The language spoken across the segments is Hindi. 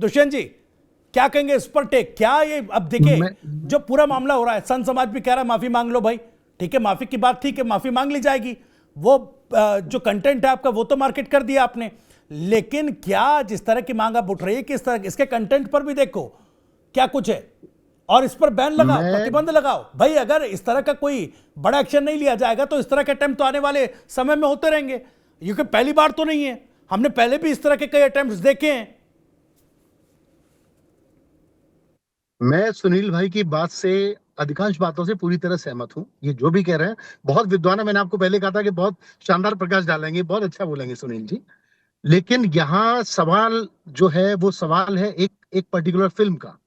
दुष्यंत जी, क्या कहेंगे इस पर? टेक क्या ये? अब देखिए, मैं जो पूरा मामला हो रहा है, संत समाज भी कह रहा है माफी मांग लो भाई। ठीक है, माफी की बात थी कि माफी मांग ली जाएगी। वो जो कंटेंट है आपका वो तो मार्केट कर दिया आपने, लेकिन क्या जिस तरह की मांग आप उठ रही है कि इस तरह इसके कंटेंट पर भी देखो क्या कुछ है, और इस पर बैन लगाओ, मैं प्रतिबंध लगाओ भाई। अगर इस तरह का कोई बड़ा एक्शन नहीं लिया जाएगा तो इस तरह के अटेम्प्ट तो आने वाले समय में होते रहेंगे, क्योंकि पहली बार तो नहीं है। हमने पहले भी इस तरह के कई अटेम्प्ट देखे हैं। मैं सुनील भाई की बात से अधिकांश बातों से पूरी तरह सहमत हूं। ये जो भी कह रहे हैं बहुत विद्वान है। मैंने आपको पहले कहा था कि बहुत शानदार प्रकाश डालेंगे, बहुत अच्छा बोलेंगे सुनील जी। लेकिन यहाँ सवाल जो है वो सवाल है एक एक पर्टिकुलर फिल्म का।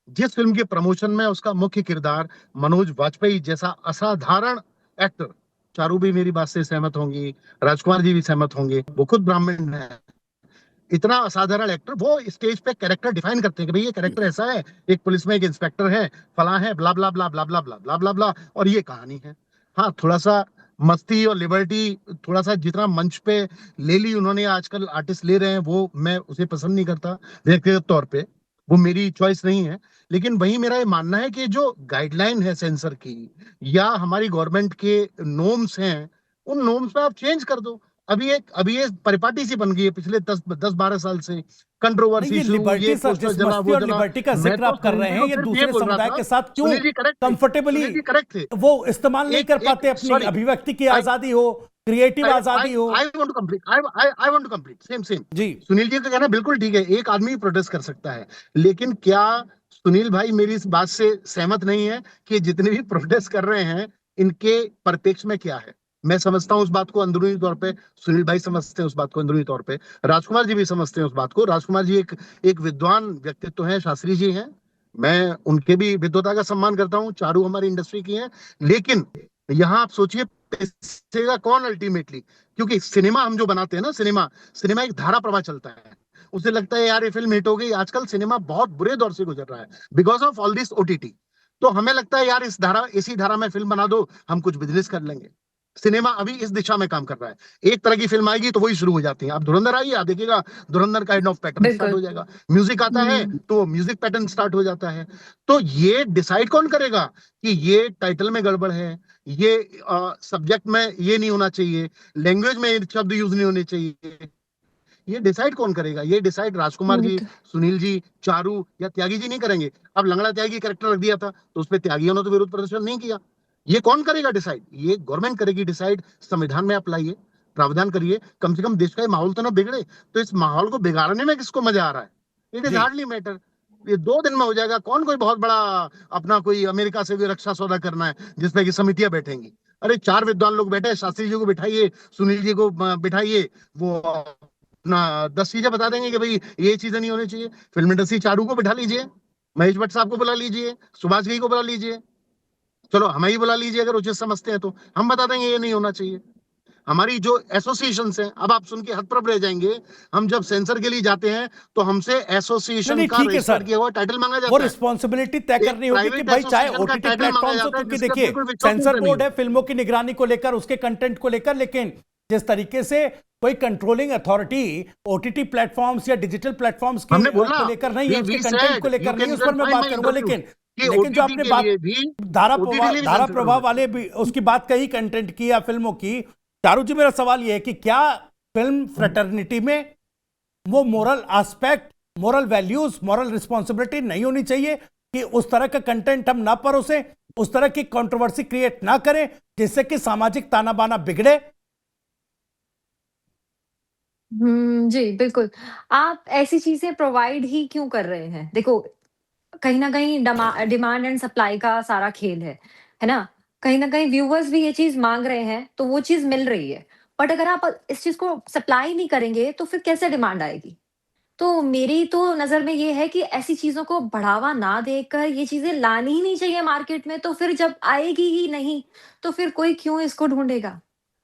जिस फिल्म के प्रमोशन में उसका मुख्य किरदार मनोज वाजपेयी जैसा असाधारण एक्टर, चारू भी मेरी बात से सहमत होंगी, राजकुमार जी भी सहमत होंगे, वो खुद ब्राह्मण है, इतना असाधारण एक्टर वो स्टेज पे कैरेक्टर डिफाइन करते हैं कि भाई ये कैरेक्टर ऐसा है, एक पुलिस में एक इंस्पेक्टर है, फला है, ब्ला ब्ला ब्ला ब्ला ब्ला ब्ला ब्ला ब्ला ब्ला, और ये कहानी है। हाँ, थोड़ा सा मस्ती और लिबर्टी, थोड़ा सा जितना मंच पे ले ली उन्होंने, आजकल आर्टिस्ट ले रहे हैं, वो मैं उसे पसंद नहीं करता व्यक्तिगत तौर पे। वो मेरी चॉइस नहीं है। लेकिन वही मेरा ये मानना है कि जो गाइडलाइन है सेंसर की या हमारी गवर्नमेंट के नॉर्म्स हैं, उन नॉर्म्स पे आप चेंज कर दो। अभी ये परिपाटी सी बन गई है पिछले 10-12 साल से। नहीं, कंट्रोवर्सी ये शुरू, ये लिबर्टी सर, पोस्टर जिस जला, मस्ती वो और जला। लिबर्टी का मैं जिक्र तो आप कर सुनील रहे जी हैं, को ये सिर्फ ये दूसरे बोल रहा समुदाय था। के साथ क्यों सुनील जी करेक्ट थे, कंफर्टेबली सुनील जी करेक्ट थे। वो इस्तेमाल नहीं एक कर एक पाते? अपनी सॉरी, अभिव्यक्ति की आई आजादी हो, क्रिएटिव आई आजादी हो। I want to complete, I want to complete, same same. जी। सुनील जी का कहना बिल्कुल ठीक है, एक आदमी प्रोटेस्ट कर सकता है। लेकिन क्या सुनील भाई मेरी इस बात से सहमत नहीं है कि जितने भी प्रोटेस्ट कर रहे हैं इनके परिप्रेक्ष्य में क्या है? मैं समझता हूँ उस बात को अंदरूनी तौर पे, सुनील भाई समझते हैं उस बात को अंदरूनी तौर पे, राजकुमार जी भी समझते हैं उस बात को। राजकुमार जी एक एक विद्वान व्यक्तित्व हैं, शास्त्री जी हैं। मैं उनके भी विद्वता का सम्मान करता हूँ, चारू हमारी इंडस्ट्री की हैं। लेकिन यहाँ आप सोचिए पैसे का कौन अल्टीमेटली, क्योंकि सिनेमा हम जो बनाते हैं ना, सिनेमा सिनेमा एक धारा प्रवाह चलता है। उसे लगता है यार ये फिल्म हिट हो गई। आजकल सिनेमा बहुत बुरे दौर से गुजर रहा है because of all this OTT. तो हमें लगता है यार इसी धारा में फिल्म बना दो, हम कुछ बिजनेस कर लेंगे। सिनेमा अभी इस दिशा में काम कर रहा है। एक तरह की फिल्म आएगी तो वही शुरू हो जाती है। अब धुरंधर आई, आप देखिएगा धुरंधर काइंड ऑफ पैटर्न स्टार्ट बिल्कुल। हो जाएगा। म्यूजिक आता है हुँ। तो म्यूजिक पैटर्न स्टार्ट हो जाता है। तो ये डिसाइड कौन करेगा कि ये टाइटल में गड़बड़ है, ये सब्जेक्ट में ये नहीं होना चाहिए, लैंग्वेज में ये शब्द यूज नहीं होने चाहिए? ये डिसाइड कौन करेगा? ये डिसाइड राजकुमार ये जी, तो सुनील जी, चारू या त्यागी जी नहीं करेंगे। अब लंगड़ा त्यागी कैरेक्टर रख दिया था तो उसपे त्यागियों ने तो विरोध प्रदर्शन नहीं किया। ये कौन करेगा डिसाइड? ये गवर्नमेंट करेगी डिसाइड। संविधान में अप्लाई, प्रावधान करिए, कम से कम देश का ये माहौल तो ना बिगड़े। तो इस माहौल को बिगाड़ने में किसको मजा आ रहा है? इट इज जी। Hardly matter. ये 2 दिन में हो जाएगा। कौन कोई बहुत बड़ा अपना कोई अमेरिका से भी रक्षा सौदा करना है जिसपे की समितियां बैठेंगी? अरे 4 विद्वान लोग बैठे हैं, शास्त्री जी को बिठाइए, सुनील जी को बिठाइए, वो अपना 10 चीजें बता देंगे कि भाई ये चीजें नहीं होनी चाहिए। फिल्म इंडस्ट्री, चारू को बिठा लीजिए, महेश भट्ट साहब को बुला लीजिए, सुभाष घई को बुला लीजिए, चलो हमें ही बुला लीजिए अगर उचित समझते हैं तो हम बता देंगे ये नहीं होना चाहिए। हमारी जो एसोसिएशन हैं, अब आप सुन के हतप्रभ रह जाएंगे। हम जब सेंसर के लिए जाते हैं तो हमसे नहीं एसोसिएशन नहीं, का ठीक है रजिस्टर्ड सर, किया हुआ टाइटल मांगा वो जाता है। रिस्पॉन्सिबिलिटी तय एक करनी होगी कि प्राइवेट भाई चाहे एसोसिएशन का ओटीटी टाइटल मांगा प्लेटफॉर्म्स हो, जाता है क्योंकि जिसका देखिए बिल्कुल विश्वसनीयता सेंसर नहीं बोर्ड है होती। फिल्मों की निगरानी को लेकर, उसके कंटेंट को लेकर, लेकिन जिस तरीके से कोई कंट्रोलिंग अथॉरिटी ओटीटी प्लेटफॉर्म्स या डिजिटल प्लेटफॉर्म्स की हमने बोला, को लेकर नहीं है, उसके वी कंटेंट को सेड यू लेकर नहीं कैन है, उस कैन पर मैं फाइंड बात माय करूंगा। इंटरव्यू लेकिन कि लेकिन जो ओटीटी आपने के बात लिए भी, ओटीटी लिए भी धारा सेंसर प्रभाव होना वाले चाहिए। भी उसकी बात कही, कंटेंट की या फिल्मों की, चारू जी मेरा सवाल यह है कि क्या फिल्म फ्रेटर्निटी में वो moral aspect, moral values, moral responsibility नहीं होनी चाहिए कि उस तरह का कंटेंट हम ना परोसें, उस तरह की कंट्रोवर्सी क्रिएट ना करें जिससे कि सामाजिक ताना बाना बिगड़े? जी, बिल्कुल। आप ऐसी चीज़ें प्रोवाइड ही क्यों कर रहे हैं? देखो, कहीं न कहीं डिमांड एंड सप्लाई का सारा खेल है ना? कहीं न कहीं व्यूअर्स भी ये चीज़ माँग रहे हैं, तो वो चीज़ मिल रही है। बट अगर आप इस चीज़ को सप्लाई नहीं करेंगे, तो फिर कैसे डिमांड आएगी? तो मेरी तो नज़र में ये है कि ऐसी चीज़ों को बढ़ावा ना देकर ये चीज़ें लानी ही नहीं चाहिए मार्केट में, तो फिर जब आएगी ही नहीं, तो फिर कोई क्यों इसको ढूँढेगा?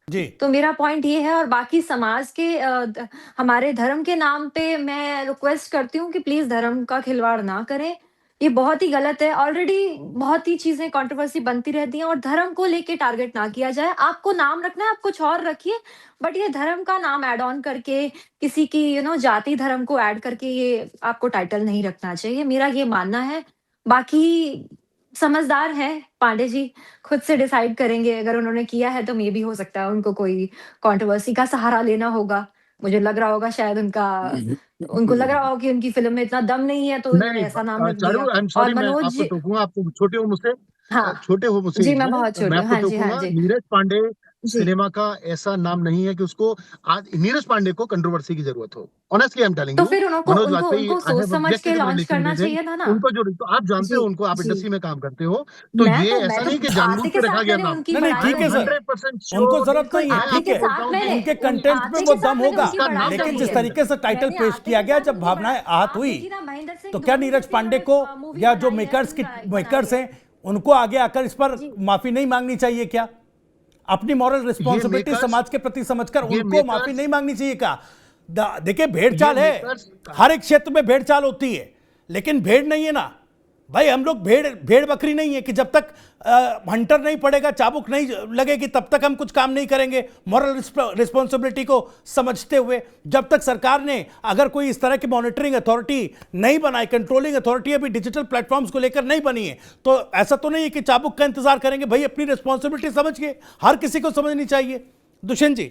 जी। तो मेरा पॉइंट ये है, और बाकी समाज के हमारे धर्म के नाम पे मैं रिक्वेस्ट करती हूँ कि प्लीज धर्म का खिलवाड़ ना करें। ये बहुत ही गलत है। ऑलरेडी बहुत ही चीज़ें कंट्रोवर्सी बनती रहती हैं और धर्म को लेके टारगेट ना किया जाए। आपको नाम रखना है, आप कुछ और रखिए, बट ये धर्म का नाम ऐड ऑन करके किसी की जाति धर्म को ऐड करके ये आपको टाइटल नहीं रखना चाहिए, मेरा ये मानना है। बाकी समझदार हैं पांडे जी, खुद से डिसाइड करेंगे, अगर उन्होंने किया है तो मेबी हो सकता है उनको कोई कंट्रोवर्सी का सहारा लेना होगा। मुझे लग रहा होगा शायद उनको लग रहा होगा कि उनकी फ़िल्म में इतना दम नहीं है, तो इन्होंने नहीं ऐसा नाम रख चारू, दिया। आई एम और सॉरी, मैं मनोज आपको टोकूंगा, आपको छोटे हो मुझसे, हाँ, छोटे हो मुझसे जी एज मैं में, बहुत मैं छोटी हूँ। आपको हाँ जी, हाँ टोकूंगा। जी। नीरज पांडे जी। सिनेमा का ऐसा नाम नहीं है कि उसको आज नीरज पांडे को कंट्रोवर्सी की जरूरत हो। ऑनेस्टली आई एम टेलिंग तो यू, फिर उनको मनोज उनको वाजपेयी, उनको आई सोच हैव समझ के एग्जेक्टिव लॉन्च रिलेशन करना विद हिम। चाहिए था ना। उनको जो, तो आप जानते जी, हो उनको, आप जी। इंडस्ट्री में काम करते हो, तो ये मैं ऐसा तो नहीं कि आरती जानबूझ के के रखा साथ गया मैंने नाम। उनकी नहीं नहीं, आई बड़ाई ठीक एम है करी सर, है। 100% उनको श्योर। जरूरत बिल्कुल, नहीं है, मैं आरती ठीक के आपको है, बोलता साथ हूँ कि मैंने उनके उन कंटेंट में आरती वो के साथ दम मैंने होगा, उनकी उसका नाम बड़ाई लेकिन करी जिस है। कंट्रोवर्सी तरीके से टाइटल मैंने पेश आरती किया के गया, साथ जब उनकी भावनाएं आहत आप हुई, देखिए ना महेंद्र सिंह तो क्या धोनी नीरज जैसी पांडे उन्होंने को मूवी या जो बनाई है, मेकर्स फ़िल्म की बनाई मेकर्स है। हैं उनको आगे आकर इस पर जी। माफी नहीं मांगनी चाहिए क्या? अपनी मॉरल ये रिस्पॉन्सिबिलिटी मेकर्स समाज के प्रति समझकर ये उनको माफी मेकर्स नहीं मांगनी चाहिए क्या? देखिए, भेड़ ये चाल है, मेकर्स हर एक क्षेत्र में भेड़ चाल होती है, लेकिन भेड़ नहीं है ना भाई। हम लोग भेड़ भेड़ बकरी नहीं है कि जब तक हंटर नहीं पड़ेगा, चाबुक नहीं लगेगी, तब तक हम कुछ काम नहीं करेंगे मॉरल रिस्पॉन्सिबिलिटी को समझते हुए। जब तक सरकार ने अगर कोई इस तरह की मॉनिटरिंग अथॉरिटी नहीं बनाई, कंट्रोलिंग अथॉरिटी अभी डिजिटल प्लेटफॉर्म्स को लेकर नहीं बनी है, तो ऐसा तो नहीं है कि चाबुक का इंतजार करेंगे। भाई अपनी रिस्पॉन्सिबिलिटी समझ के हर किसी को समझनी चाहिए। दुष्यंत जी,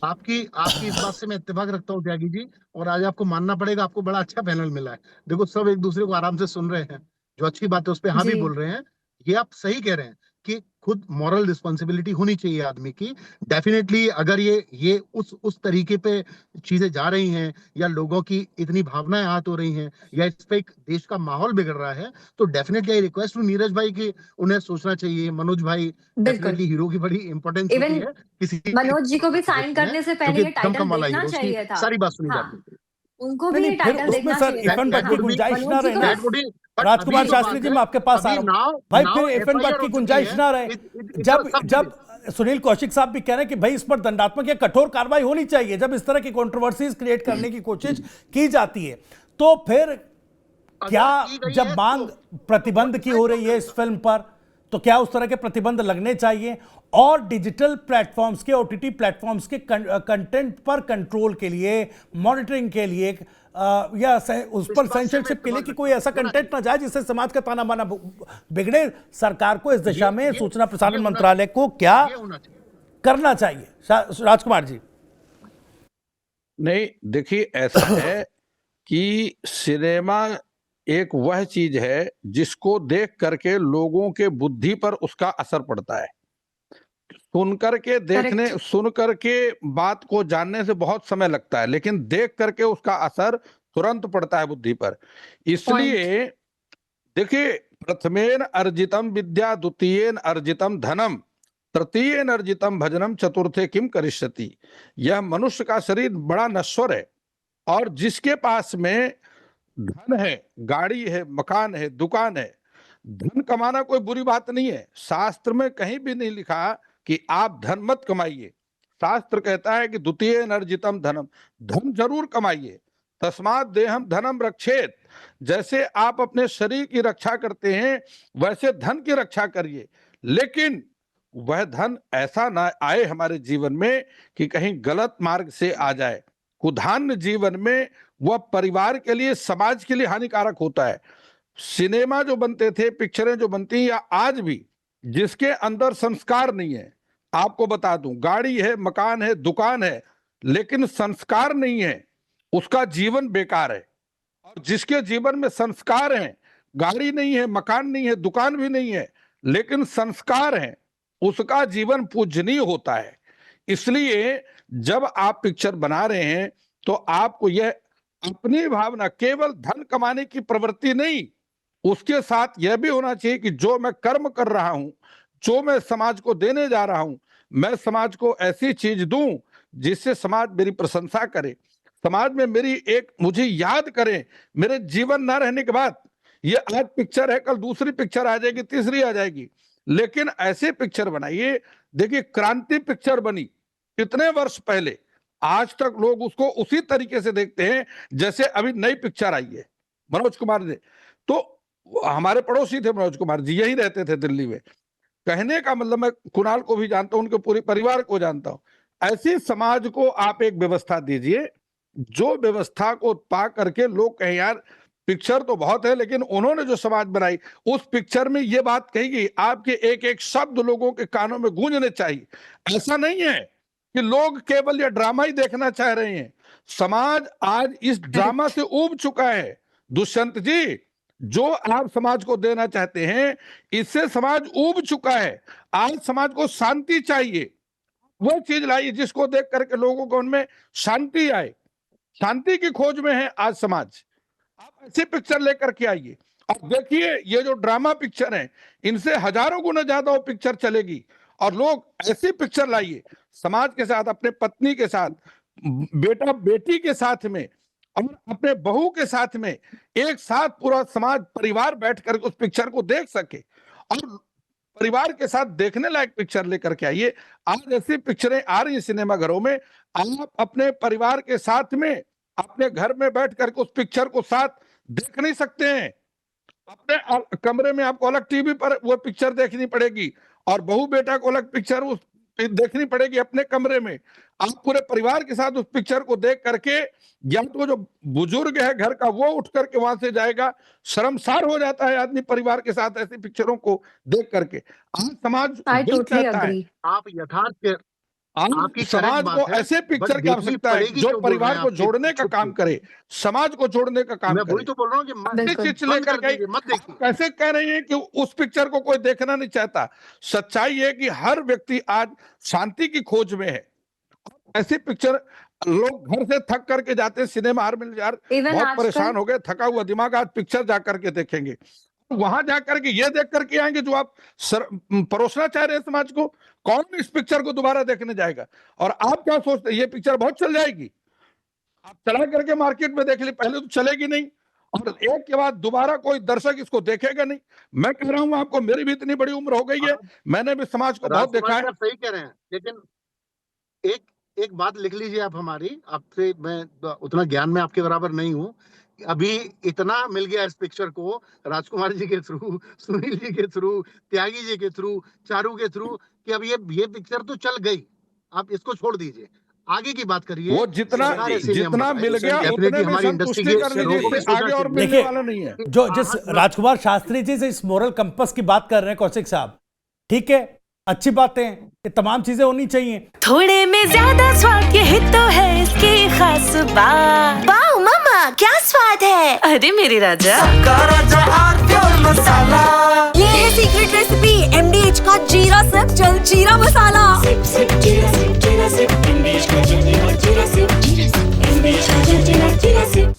आपकी आपकी इस बात से मैं इत्तेफाक रखता हूँ त्यागी जी, और आज आपको मानना पड़ेगा, आपको बड़ा अच्छा पैनल मिला है। देखो सब एक दूसरे को आराम से सुन रहे हैं, जो अच्छी बात है उस पर हाँ भी जी। बोल रहे हैं। ये आप सही कह रहे हैं कि खुद मॉरल रिस्पॉन्सिबिलिटी होनी चाहिए आदमी की। डेफिनेटली अगर ये उस तरीके पे चीजें जा रही हैं, या लोगों की इतनी भावनाएं आहत हो रही हैं, या इस पे एक देश का माहौल बिगड़ रहा है, तो definitely I request to Neeraj भाई कि उन्हें सोचना चाहिए। मनोज भाई, बिल्कुल। डेफिनेटली हीरो की बड़ी इंपॉर्टेंस होती इवन है किसी मनोज जी को भी साइन में, करने से जो पहले कि ये टाइटल दमखम वाला देखना हीरो, उसकी चाहिए था। सारी बात सुनी हाँ, जाती है। उनको नहीं भी नहीं, ये फिर टाइटल उसमें देखना सर चाहिए था। इफ एंड बट दैट की हाँ, वुड बी, गुंजाइश ना मनोज जी रहे को ना। दैट बस वुड बी, बट अभी राजकुमार जो शास्त्री बात जी, है, मैं आपके पास आ अभी रहा हूं। नाउ भाई फिर now if and but FIR की हो चुकी गुंजाइश है। ना रहे। इट्स अ जब सब। जब सुनील कौशिक साहब भी कह रहे हैं कि भाई इस पर दंडात्मक या कठोर कार्रवाई होनी चाहिए, जब इस तरह की कंट्रोवर्सीज क्रिएट करने की कोशिश की जाती है, तो फिर क्या, अगर की गई जब है मांग तो प्रतिबंध की हो रही है इस फिल्म पर, तो क्या उस तरह के प्रतिबंध लगने चाहिए? और डिजिटल प्लेटफॉर्म्स के, ओटीटी प्लेटफॉर्म्स के कंटेंट पर कंट्रोल के लिए, मॉनिटरिंग के लिए, या उस इस पर बात से मैं सेंसरशिप के लिए इत्तेफाक कि रखता कोई हूँ, ऐसा होना कंटेंट ना जाए जिससे समाज का ताना बाना बिगड़े, सरकार को इस दिशा में, ये सूचना ये प्रसारण होना मंत्रालय को क्या ये होना चाहिए। करना चाहिए? राजकुमार जी। नहीं, देखिए ऐसा है कि सिनेमा एक वह चीज है जिसको देख करके लोगों के बुद्धि पर उसका असर पड़ता है। करेक्ट। सुन करके बात को जानने से बहुत समय लगता है, लेकिन देख करके उसका असर तुरंत पड़ता है बुद्धि पर। पॉइंट। इसलिए देखिए, प्रथमेन अर्जितम विद्या द्वितीयेन अर्जितम धनम तृतीयेन अर्जितम भजनम चतुर्थे किम करिष्यति। यह मनुष्य का शरीर बड़ा नश्वर है, और जिसके पास में धन है, गाड़ी है, मकान है, दुकान है, धन कमाना कोई बुरी बात नहीं है। शास्त्र में कहीं भी नहीं लिखा कि आप धन मत कमाइए। शास्त्र कहता है कि द्वितीय अर्जितम धनम, धन जरूर कमाइए। तस्मात् देहम धनम रक्षेत, जैसे आप अपने शरीर की रक्षा करते हैं वैसे धन की रक्षा करिए, लेकिन वह धन ऐसा ना आए हमारे जीवन में कि कहीं गलत मार्ग से आ जाए। कुधान्य जीवन में वह परिवार के लिए, समाज के लिए हानिकारक होता है। सिनेमा जो बनते थे, पिक्चरें जो बनती हैं, या आज भी जिसके अंदर संस्कार नहीं है, आपको बता दूं, गाड़ी है, मकान है, दुकान है, लेकिन संस्कार नहीं है, उसका जीवन बेकार है। और जिसके जीवन में संस्कार हैं, गाड़ी नहीं है, मकान नहीं है, दुकान भी नहीं है, लेकिन संस्कार हैं, उसका जीवन पूजनीय होता है। इसलिए जब आप पिक्चर बना रहे हैं तो आपको यह अपनी भावना, केवल धन कमाने की प्रवृत्ति नहीं, उसके साथ यह भी होना चाहिए कि जो मैं कर्म कर रहा हूं, जो मैं समाज को देने जा रहा हूं, मैं समाज को ऐसी चीज दूं जिससे समाज मेरी प्रशंसा करे, समाज में मेरी एक, मुझे याद करे मेरे जीवन ना रहने के बाद। ये आज पिक्चर है, कल दूसरी पिक्चर आ जाएगी, तीसरी आ जाएगी, लेकिन ऐसे पिक्चर बनाइए। देखिए, क्रांति पिक्चर बनी कितने वर्ष पहले, आज तक लोग उसको उसी तरीके से देखते हैं जैसे अभी नई पिक्चर आई है मनोज कुमार ने। तो हमारे पड़ोसी थे मनोज कुमार जी, यही रहते थे दिल्ली में। कहने का मतलब मैं कुणाल को भी जानता हूं, उनके पूरे परिवार को जानता हूं। ऐसे समाज को आप एक व्यवस्था दीजिए, जो व्यवस्था को पा करके लोग कहें यार पिक्चर तो बहुत है, लेकिन उन्होंने जो समाज बनाई उस पिक्चर में ये बात कही गई, आपके एक एक शब्द लोगों के कानों में गूंजने चाहिए। ऐसा नहीं है कि लोग केवल ये ड्रामा ही देखना चाह रहे हैं। समाज आज इस ड्रामा से ऊब चुका है। दुष्यंत जी, जो आप समाज को देना चाहते हैं, इससे समाज ऊब चुका है। आज समाज को शांति चाहिए, वो चीज लाइए जिसको देख करके लोगों को उनमें शांति आए। शांति की खोज में है आज समाज। आप ऐसी पिक्चर लेकर के आइए और देखिए, ये जो ड्रामा पिक्चर है, इनसे हजारों गुना ज्यादा वो पिक्चर चलेगी। और लोग ऐसी पिक्चर लाइए समाज के साथ, अपने पत्नी के साथ, बेटा बेटी के साथ में और अपने बहू के साथ में, एक साथ पूरा समाज परिवार बैठकर उस पिक्चर को देख सके और परिवार के साथ देखने लायक पिक्चर लेकर के आइए। आज ऐसी पिक्चरें आ रही है सिनेमा घरों में, आप अपने परिवार के साथ में अपने घर में बैठ करके उस पिक्चर को साथ देख नहीं सकते हैं। अपने कमरे में आपको अलग टीवी पर वो पिक्चर देखनी पड़ेगी और बहू बेटा को अलग पिक्चर उस देखनी पड़ेगी अपने कमरे में। आप पूरे परिवार के साथ उस पिक्चर को देख करके, या तो जो बुजुर्ग है घर का वो उठ करके वहां से जाएगा, शर्मसार हो जाता है आदमी परिवार के साथ ऐसी पिक्चरों को देख करके। आज समाज आई वही टोटली चाहता है। अग्री। आप यथार्थ के आज आपकी समाज correct को बात है, ऐसे पिक्चर बट की देखनी आवश्यकता है पड़ेगी जो क्यों बोल परिवार रहे हैं को आप? जोड़ने का छुप काम छुप। करे, समाज को जोड़ने का काम मैं करे। वही तो बोल रहा हूँ कि मत बिल्कुल। चिच बंद लेकर कर दीजिए, मत के देखिए। कैसे कह रही हैं कि उस पिक्चर को कोई देखना नहीं चाहता। सच्चाई है कि हर व्यक्ति आज शांति की खोज में है। ऐसी पिक्चर लोग घर से थक करके जाते हैं सिनेमा हॉल में, यार इवन बहुत आजकल परेशान हो गए, थका हुआ दिमाग, आज पिक्चर जा करके देखेंगे। वहां जा करके ये देख करके आएंगे जो आप परोसना चाह रहे हैं समाज को। कौन इस पिक्चर को दोबारा देखने जाएगा? और आप क्या सोचते हैं, ये पिक्चर बहुत चल जाएगी? आप चला करके मार्केट में देख ली, पहले तो चलेगी नहीं और एक के बाद दोबारा कोई दर्शक इसको देखेगा नहीं। मैं कह रहा हूं आपको, मेरी भी इतनी बड़ी उम्र हो गई है, मैंने भी समाज को बहुत देखा राजकुमार है। जी, आप सही कह रहे हैं, लेकिन एक एक बात लिख लीजिए आप हमारी, आपसे मैं उतना ज्ञान में आपके बराबर नहीं हूँ। अभी इतना मिल गया इस पिक्चर को राजकुमार जी के थ्रू, सुनील जी के थ्रू, त्यागी जी के थ्रू, चारू के थ्रू, कि अब ये पिक्चर तो चल गई, आप इसको छोड़ दीजिए, आगे की बात करिए। वो जितना सरकार ऐसे नियम जितना बनाए, मिल गया डेफिनेटली उतने में हमारी इंडस्ट्री संतुष्टि के कर लीजिए, लोगों को भी इससे आगे सोचना और चाहिए। मिलने देखिए, वाला नहीं है। जो जिस राजकुमार शास्त्री जी से इस मोरल कंपस की बात कर रहे हैं कौशिक साहब, ठीक है, अच्छी बातें हैं, ये तमाम चीजें होनी चाहिए। थोड़े में ज्यादा स्वाद, यही तो है इसकी खास बात। वाओ मम्मा, क्या स्वाद है! अरे मेरे राजा, मसाला, ये है सीक्रेट रेसिपी MDH का जीरा सिप जल जीरा मसाला। सिप सिप जीरा सिप MDH का जल जीरा सिप, जीरा सिप MDH का जल जीरा सिप।